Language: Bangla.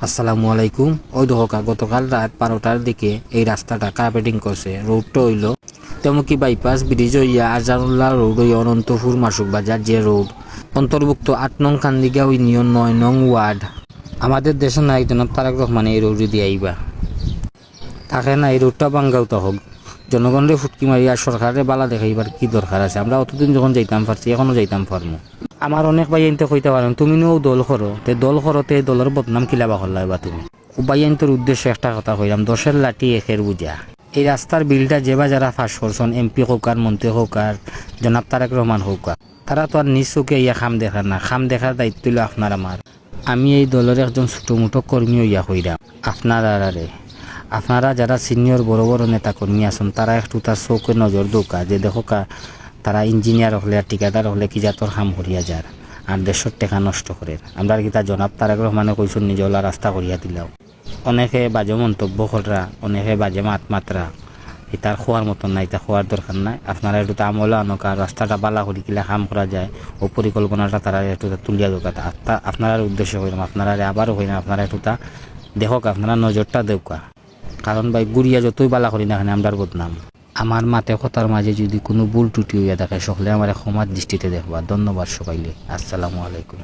আসসালামু আলাইকুম। ওই দেখো গতকাল রাত 12টার দিকে এই রাস্তাটা কার্পেটিং করছে। রোডটা হইল তেমকি বাইপাস ব্রিজ হইয়া আজানুল্লাহ রোড হইয়া অনন্তপুর মাসুক বাজার যে রোড অন্তর্ভুক্ত 8 নং কান্দিগাঁও ইউনিয়ন 9 নং ওয়ার্ড। আমাদের দেশের নায়ক জনাব তারেক রহমান এই রোড দিয়ে আইবা থাকে না, এই রোডটা বাঙ্গাউতা হোক, জনগণরে ফুটকি মারিয়া সরকারে বালা দেখাইবার কি দরকার আছে? আমরা অতদিন যখন যাইতাম পারছি এখনো যাইতাম পারমু। আমার অনেক ভাই আইনতে কইতে পারেন তুমি নিও দল করো, তে দল করতে দলের বদনাম কিলাবা করলাইবা তুমি। উপায় আইনটোর উদ্দেশ্যে একটা কথা কইলাম, 10-এর লাঠি 1-এর বুঝা। এই রাস্তার বিলটা যেবা যারা ফাঁস করছেন, এমপি হোকার, মন্ত্রী হোকার, জনাব তারেক রহমান হোকার, তারা তো আর নিজ চোখে ইয়া খাম দেখার না, খাম দেখার দায়িত্ব হইল আপনার আমার। আমি এই দলের একজন ছোটো মোটো কর্মী হইয়া কইরাম আপনারা যারা সিনিয়র বড় বড় নেতা কর্মী আছেন তারা একটু তার চৌকে নজর দৌকা যে দেখো তারা ইঞ্জিনিয়ার হলে আর ঠিকাদার হলে কি জাতর কাম করিয়া যার আর দেশের টেকা নষ্ট করে। আমরা কি তা জনাব তারেক রহমানে কইসুন নিজলা রাস্তা করিয়া দিলাও। অনেকে বাজে মন্তব্য করা, অনেকে বাজে মাত্রা, এটার খোয়ার মতন নাই, এটা খোয়ার দরকার নাই। আপনারা একটু আমল আনকা রাস্তাটা বালা করি কিলা কাম করা যায় ও পরিকল্পনাটা তারা একটু তুলিয়া দোকা। আপনারা উদ্দেশ্য করিলাম, আপনারা আবারও হইলাম, আপনারা একটু তা দেখো, আপনারা নজরটা দেউকা। কারণ ভাই গুড়িয়া যতই বালা করি না এখানে আমরার বদনাম। আমার মাতে কথার মাঝে যদি কোনো ভুল ত্রুটি হইয়া থাকে সকলে আমার ক্ষমার দৃষ্টিতে দেখবা। ধন্যবাদ সবাইলে। আসসালামু আলাইকুম।